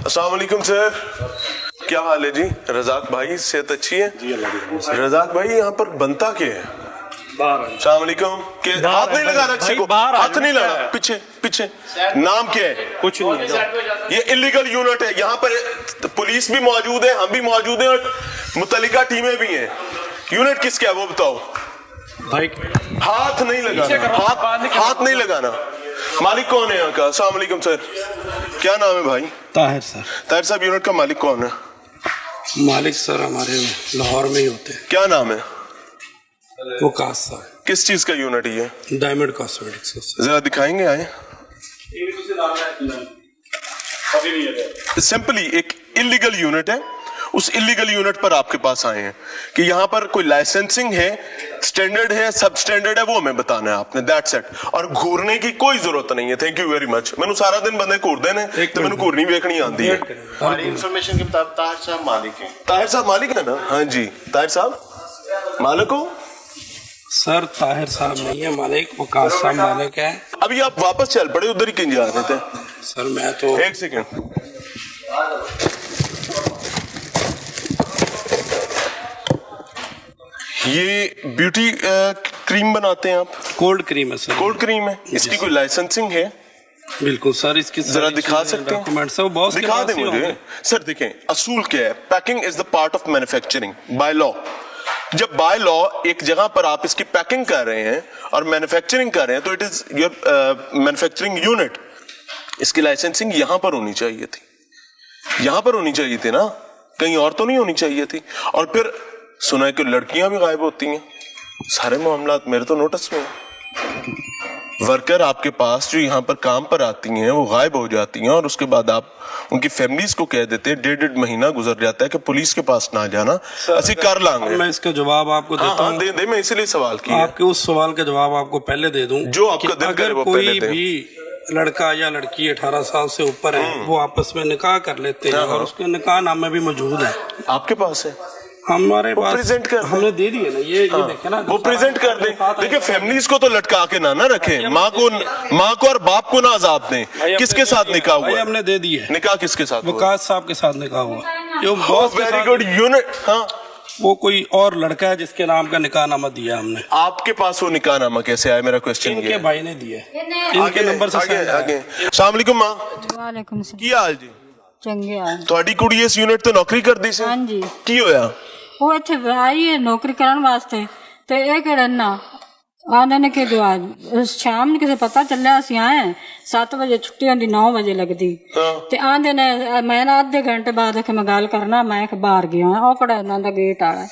अस्सलाम वालेकुम सर, क्या हाल है जी? रजाक भाई सेहत अच्छी है जी? अल्लाह। रजाक भाई यहाँ पर बनता क्या है? अस्सलाम वालेकुम। हाथ नहीं लगा रक्षे को, हाथ नहीं लगा, पीछे पीछे। नाम क्या है? कुछ नहीं, ये इलीगल यूनिट है। यहाँ पर पुलिस भी मौजूद है, हम भी मौजूद हैं और मुतल्लिका टीमें भी हैं। यूनिट किसका है वो बताओ भाई। हाथ नहीं लगाना, हाथ नहीं लगाना। मालिक कौन है यहाँ का? अस्सलाम वालेकुम सर, क्या नाम है भाई? ताहिर सर। ताहिर साहब, यूनिट का मालिक कौन है? मालिक सर हमारे लाहौर में ही होते हैं। क्या नाम है? वकास साहब। किस चीज का यूनिट है ये? Diamond cosmetics. जरा दिखाएंगे, आए। सिंपली एक इलीगल यूनिट है, उस इलीगल यूनिट पर आपके पास आए हैं कि यहाँ पर कोई लाइसेंसिंग है, स्टैंडर्ड है, सब स्टैंडर्ड है, वो हमें बताना है आपने, दैट्स इट। और घूरने की कोई जरूरत नहीं है। Thank you very much. मैंने सारा दिन बंदे घूरते हैं तो मैंने घूरनी वेखनी आती है। हमारी इंफॉर्मेशन के मुताबिक ताहिर साहब मालिक हैं। ताहिर साहब मालिक है ना? हाँ जी, ताहिर साहब मालिक हो? सर ताहिर साहब नहीं है मालिक, वकास साहब मालिक है। अभी आप वापस चल पड़े, उधर ही कहीं जा रहे थे। सर मैं तो एक सेकेंड, ये ब्यूटी क्रीम बनाते हैं आप? कोल्ड क्रीम है सर। कोल्ड क्रीम है, इसकी कोई लाइसेंसिंग है? बिल्कुल सर, इसकी जरा दिखा सकते हैं? दिखा दें मुझे सर। देखें, असूल क्या है, packing is the part of manufacturing by law. जब बाय लॉ एक जगह पर आप इसकी पैकिंग कर रहे हैं और मैन्युफैक्चरिंग कर रहे हैं तो it is your manufacturing unit. इसकी लाइसेंसिंग यहां पर होनी चाहिए थी, यहां पर होनी चाहिए थी ना, कहीं और तो नहीं होनी चाहिए थी। और फिर सुना है कि लड़कियां भी गायब होती हैं। सारे मामलात मेरे तो नोटिस में। वर्कर आपके पास जो यहाँ पर काम पर आती हैं वो गायब हो जाती हैं और उसके बाद आप उनकी फैमिलीज को कह देते हैं, 1.5 महीना गुजर जाता है कि पुलिस के पास ना जाना, ऐसे कर लांगे। मैं इसका जवाब आपको देता हूं। दे मैं इसीलिए सवाल किया। आपके उस सवाल का जवाब आपको पहले दे दूं जो आपका दिल करे वो पहले दे। कोई भी लड़का या लड़की 18 साल से ऊपर है, वो आपस में निकाह कर लेते हैं और उसके निकाह नामे भी मौजूद है। आपके पास है? हमारे पास प्रेजेंट कर, हमने दे दिए ना, ये देखे ना, वो प्रेजेंट कर दे। देखिए, फैमिलीज को तो लटका के ना रखें, माँ को और बाप को ना आजाद दें। किसके साथ निकाह हुआ? हमने दे दिए। निकाह किसके साथ? वकास साहब के साथ निकाह हुआ। जो बहुत वेरी गुड यूनिट। हाँ, वो कोई और लड़का है जिसके नाम का निकाहनामा दिया हमने। आपके पास वो निकाहनामा कैसे आया? मेरा क्वेश्चन ये इनके भाई ने दिए, इनके नंबर से आगे। अस्सलाम वालेकुम मां। वालेकुम सलाम। ਕੀ ਹਾਲ ਜੀ? ਚੰਗੇ ਹਾਲ। ਤੁਹਾਡੀ ਕੁੜੀ ਇਸ ਯੂਨਿਟ ਤੇ ਨੌਕਰੀ ਕਰਦੀ ਸੀ? ਹਾਂਜੀ। ਕੀ ਹੋਇਆ? ਉਹ ਇੱਥੇ ਆਈ ਹੈ ਨੌਕਰੀ ਕਰਨ ਵਾਸਤੇ ਤੇ ਇਹ ਕਿਹੜਾ ਨਾ ਆਂਦੇ ਨੇ ਕਿ ਜੋ ਅੱਜ ਸ਼ਾਮ ਨੂੰ ਕਿਸੇ ਪਤਾ ਚੱਲਿਆ ਅਸੀਂ ਆਏ 7 ਵਜੇ ਛੁੱਟੀ ਹੁੰਦੀ 9 ਵਜੇ ਲੱਗਦੀ ਤੇ ਆਂਦੇ ਨੇ ਮੈਂ ਨਾ ਅੱਧੇ ਘੰਟੇ ਬਾਅਦ ਕਿ ਮੈਂ ਗੱਲ ਕਰਨਾ, ਮੈਂ ਬਾਹਰ ਗਿਆ ਉਹ ਕਿਹੜਾ ਉਹਨਾਂ ਦਾ ਗੇਟ ਆਲਾ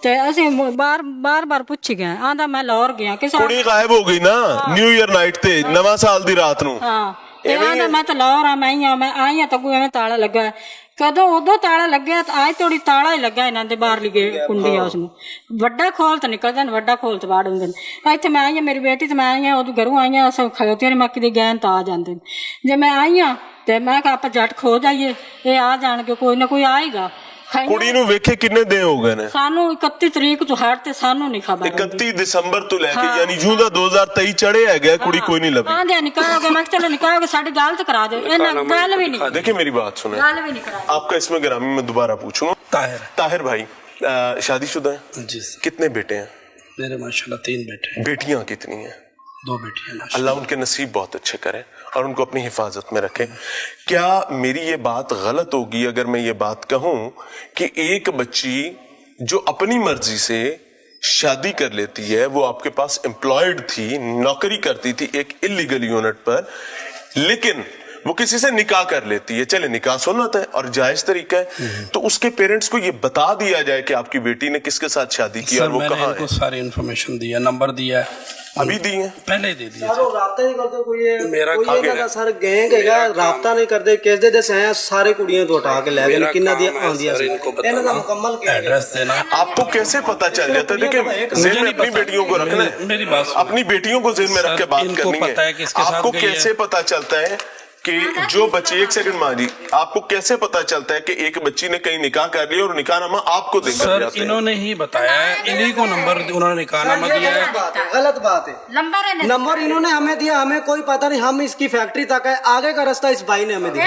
ਤੇ ਅਸੀਂ ਬਾਰ ਪੁੱਛ ਗਏ। ਆਂਦਾ ਮੈਂ ਲਾਹੌਰ ਗਿਆ ਕਿ ਕੁੜੀ ਗਾਇਬ ਹੋ ਗਈ ਨਾ ਨਿਊ ਈਅਰ ਨਾਈਟ ਤੇ, ਨਵਾਂ ਸਾਲ ਦੀ ਰਾਤ ਨੂੰ। ਹਾਂ, ਤੇ ਆਂਦਾ ਮੈਂ ਤਾਂ ਲਾਹੌਰ ਆ, ਮੈਂ ਆਈ ਆ ਤਾਂ ਕੋਈ ਐਵੇਂ ਤਾਲਾ ਲੱਗਾ। ਕਦੋਂ ਉਦੋਂ ਤਾਲਾ ਲੱਗਿਆ ਤਾਂ ਅੱਜ ਥੋੜੀ ਤਾਲਾ ਹੀ ਲੱਗਾ ਇਹਨਾਂ ਦੇ ਬਾਹਰਲੀ ਕੁੰਡੀ ਆ, ਉਸਨੂੰ ਵੱਡਾ ਖੋਲ ਤਾਂ ਨਿਕਲਦਾ ਨੇ, ਵੱਡਾ ਖੋਲ ਤੇ ਵਾੜ ਹੁੰਦੇ ਨੇ। ਇੱਥੇ ਮੈਂ ਆਈ ਆ, ਮੇਰੀ ਬੇਟੀ ਤੇ ਮੈਂ ਆਈ ਆ, ਉਹਦੀ ਘਰੋਂ ਆਈ ਆ, ਖਲੋਤੀ ਨੇ ਮੱਕੀ ਦੀ ਗੈਨ ਤਾਂ ਆ ਜਾਂਦੇ ਨੇ। ਜੇ ਮੈਂ ਆਈ ਆ ਤੇ ਮੈਂ ਕਿਹਾ ਆਪਾਂ ਜੱਟ ਖੋ ਜਾਈਏ, ਇਹ ਆ ਜਾਣਗੇ, ਕੋਈ ਨਾ ਕੋਈ ਆਏਗਾ। ਕੁੜੀ ਨੂੰ ਵੇਖੇ ਕਿੰਨੇ ਦਿਨ ਹੋ ਗਏ ਨੇ? ਸਾਨੂੰ 31 ਤਰੀਕ ਤੋਂ ਹਟ ਤੇ ਸਾਨੂੰ ਨਹੀਂ ਖਬਰ। 31 ਦਸੰਬਰ ਤੋਂ ਲੈ ਕੇ ਯਾਨੀ ਜੂਨ ਦਾ 2023 ਚੜ੍ਹੇ ਹੈਗਾ, ਕੁੜੀ ਕੋਈ नहीं लगी। आंधे निकालोगे, मैं चलो निकालोगे, साड़ी गाल तो करा दो, गाल भी नहीं। देखिए मेरी बात सुने, गाल भी नहीं करा। आपका इसमें ग्रामी में दोबारा पूछूंगा। ताहिर भाई शादीशुदा है जी? कितने बेटे हैं? मेरे माशाल्लाह 3 बेटे। बेटियां कितनी हैं? 2 बेटियां। अल्लाह उनके नसीब बहुत अच्छे करे और उनको अपनी हिफाजत में रखे। क्या मेरी ये बात गलत होगी अगर मैं ये बात कहूं कि एक बच्ची जो अपनी मर्जी से शादी कर लेती है, वो आपके पास एम्प्लॉयड थी, नौकरी करती थी एक इलीगल यूनिट पर, लेकिन वो किसी से निकाह कर लेती है, चले निकाह सुन्नत है और जायज तरीका है, तो उसके पेरेंट्स को ये बता दिया जाए कि आपकी बेटी ने किसके साथ शादी की और वो कहाँ है? सारी इन्फॉर्मेशन दिया, नंबर दिया है, अभी दी है, पहले ही दे दिया। राबता नहीं करते कोई मेरा कोई सर गैंग है, राबता नहीं करते, किस दे दस हैं सारे कुड़ियां तो उठा के ले गए, किन्ना दी आंदिया इन्हां दा मुकम्मल एड्रेस देना। आपको कैसे पता चल जाता है? देखिए जेल में अपनी बेटियों को रखना है, मेरी बात अपनी बेटियों को जेल में रख के बात करनी है। आपको कैसे पता चलता है कि जो बच्ची, एक सेकंड माँ जी, आपको कैसे पता चलता है कि एक बच्ची ने कहीं निकाह कर लिया और निकाहनामा आपको देकर सर जाते हैं? इन्होंने ही बताया है, इन्हीं को नंबर उन्होंने निकाहनामा दिया है। गलत बात है। नंबर इन्होंने हमें दिया, हमें कोई पता नहीं, हम इसकी फैक्ट्री तक है, आगे का रास्ता इस भाई ने हमें दिया।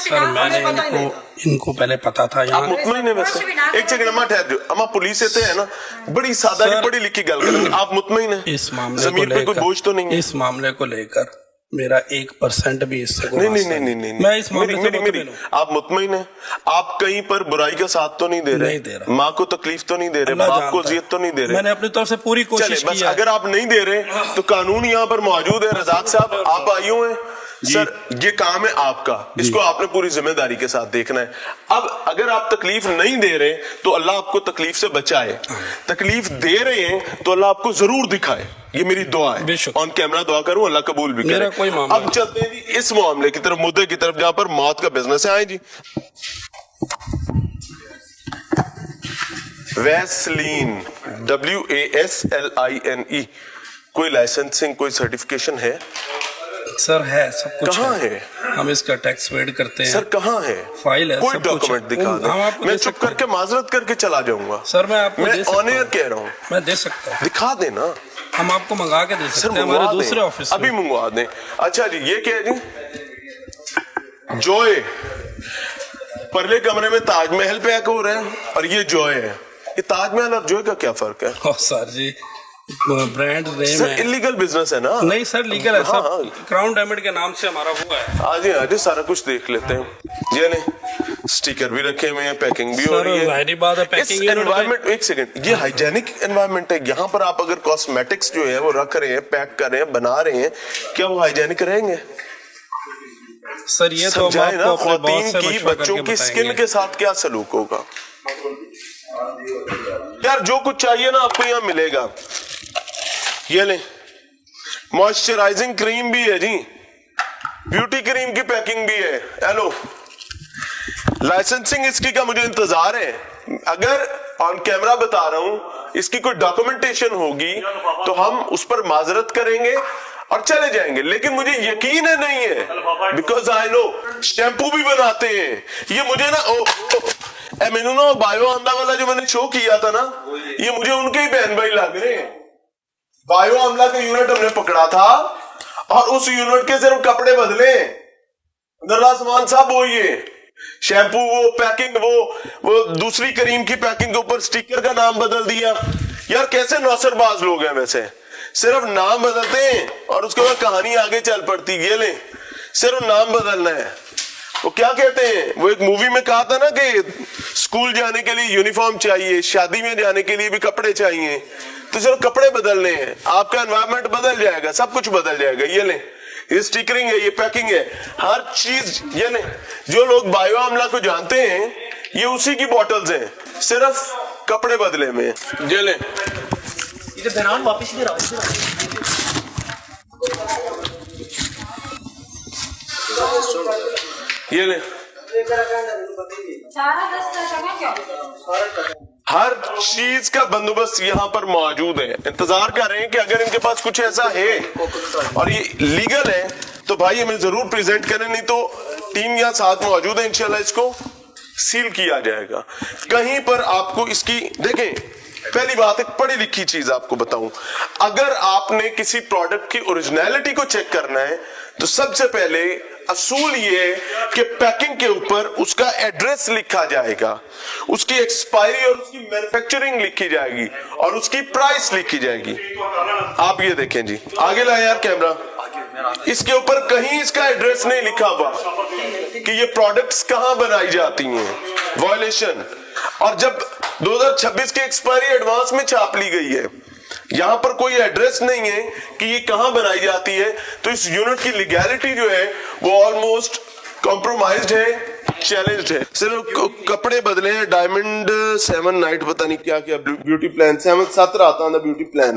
सर मैंने इनको पहले पता था आप यहाँ। मुतमईन है वैसे? एक सेकंड अम्मा ठहर जाओ, अम्मा पुलिस से है ना, बड़ी सादारी पढ़ी लिखी गल करेंगे, आप मुतमईन है? इस मामले जमीन को पे कोई बोझ तो नहीं है? इस मामले को लेकर मेरा 1% भी इससे कोई नहीं वास्ता नहीं, मैं इस मामले से मेरी मुतमिन हूँ। आप मुतमईन है? आप कहीं पर बुराई का साथ तो नहीं दे रहे? नहीं दे रहा। माँ को तकलीफ तो नहीं दे रहे? अल्लाह बाप को जानता है। अजियत तो नहीं दे रहे? मैंने अपनी तरफ से पूरी चले कोशिश बस, की है। अगर आप नहीं दे रहे तो कानून यहाँ पर मौजूद है। रजाक साहब आप आए हुए हैं सर, ये काम है आपका, इसको आपने पूरी जिम्मेदारी के साथ देखना है। अब अगर आप तकलीफ नहीं दे रहे तो अल्लाह आपको तकलीफ से बचाए, तकलीफ दे रहे हैं तो अल्लाह आपको जरूर दिखाए, ये मेरी दुआ है। बेशक। ऑन कैमरा दुआ करूं, अल्लाह कबूल भी मेरा करे। कोई मामला अब चलते हैं जी इस मामले की तरफ, मुद्दे की तरफ, जहां पर मौत का बिजनेस है। आए जी, वैसलीन, WASLINE, कोई लाइसेंसिंग, कोई सर्टिफिकेशन है? सर है, सब कुछ कहाँ है? हम इसका टैक्स पेड करते हैं। सर कहाँ है? फाइल है, कोई सब कुछ डॉक्यूमेंट है। दिखा हम दे, आपको मैं दे चुप सकते करके माजरत करके चला जाऊंगा। सर मैं आपको मैं दे सकता ऑन एयर हूँ। कह रहा हूँ, मैं दे सकता हूँ, दिखा देना। हम आपको मंगा के दे सर सकते हैं मंगवा हमारे दें, दूसरे ऑफिस अभी में। मंगवा दें। अच्छा जी, ये क्या है जी? जॉय, परले कमरे में ताजमहल पैक हो रहा है और ये जॉय है। ये ताजमहल और जॉय का क्या फर्क है? ओ सर जी, ब्रांड नेम सर है। इलीगल बिजनेस है ना? नहीं सर, लीगल है। हाँ, सब क्राउन डायमंड के नाम से हमारा हुआ है। आज सारा कुछ देख लेते हैं। ये नहीं, स्टिकर भी रखे हुए हैं, पैकिंग भी हो सर रही है। जाहिर बात है, इस पैकिंग एनवायरनमेंट, एक सेकंड, ये हाइजेनिक एनवायरनमेंट है। यहाँ पर आप अगर कॉस्मेटिक्स जो है वो रख रहे हैं, पैक कर रहे हैं, बना रहे हैं, क्या वो हाइजेनिक रहेंगे? सर ये तो समझाए ना, आपको अपने बॉस ख्वातीन से की, मशवरा बच्चों करके की स्किन बताएंगे। के साथ क्या सलूक होगा? यार जो कुछ चाहिए ना आपको यहाँ मिलेगा। ये ले, मॉइस्चराइजिंग क्रीम भी है जी, ब्यूटी क्रीम की पैकिंग भी है। हेलो, लाइसेंसिंग इसकी का मुझे इंतजार है। अगर ऑन कैमरा बता रहा हूं, इसकी कोई डॉक्यूमेंटेशन होगी तो हम उस पर माजरत करेंगे और चले जाएंगे, लेकिन मुझे यकीन है नहीं है, बिकॉज आई नो शैम्पू भी बनाते हैं ये। मुझे ना मैनू ना बायो आमला वाला जो मैंने शो किया था ना, ये मुझे उनके ही बहन भाई लग रहे हैं। बायो आमला का यूनिट हमने पकड़ा था और उस यूनिट के सिर्फ कपड़े बदले, नल्ला सामान साहब वो ये शैम्पू, वो पैकिंग, वो दूसरी क्रीम की पैकिंग के ऊपर स्टिकर का नाम बदल दिया। यार कैसे नौसरबाज लोग हैं वैसे, सिर्फ नाम बदलते हैं और उसके बाद कहानी आगे चल पड़ती। ये ले, सिर्फ नाम बदलना है। वो क्या कहते हैं, वो एक मूवी में कहा था ना कि स्कूल जाने के लिए यूनिफॉर्म चाहिए, शादी में जाने के लिए भी कपड़े चाहिए, तो सिर्फ कपड़े बदलने हैं, आपका एनवायरनमेंट बदल जाएगा, सब कुछ बदल जाएगा। ये ले, ये स्टिकरिंग है, ये पैकिंग है, हर चीज। ये ले, जो लोग बायो आमला को जानते हैं ये उसी की बॉटल्स हैं, सिर्फ कपड़े बदले में। ये ले, वापस इधर आओ। ये ले, सारा दस्ता क्या हर चीज का बंदोबस्त यहाँ पर मौजूद है। इंतजार कर रहे हैं कि अगर इनके पास कुछ ऐसा है और ये लीगल है तो भाई हमें जरूर प्रेजेंट करें, नहीं तो टीम यहाँ साथ मौजूद है, इंशाल्लाह इसको सील किया जाएगा। कहीं पर आपको इसकी, देखें, पहली बात एक पढ़ी लिखी चीज आपको बताऊं, अगर आपने किसी प्रोडक्ट की ओरिजिनलिटी को चेक करना है तो सबसे पहले असूल ये है कि पैकिंग के ऊपर उसका एड्रेस लिखा जाएगा, उसकी एक्सपायरी और उसकी मैन्युफैक्चरिंग लिखी जाएगी और उसकी प्राइस लिखी जाएगी। आप ये देखें जी, आगे लाए यार कैमरा, इसके ऊपर कहीं इसका एड्रेस नहीं लिखा हुआ कि ये प्रोडक्ट्स कहां बनाई जाती हैं, वायलेशन। और जब 2026 की एक्सपायरी एडवांस में छाप ली गई है, यहां पर कोई एड्रेस नहीं है कि ये कहां बनाई जाती है, तो इस यूनिट की लीगैलिटी जो है वो ऑलमोस्ट कॉम्प्रोमाइज्ड है, चैलेंज्ड है। सिर्फ कपड़े बदले हैं, डायमंड 7 नाइट पता नहीं क्या क्या ब्यूटी प्लान 7 रात का ब्यूटी प्लान है।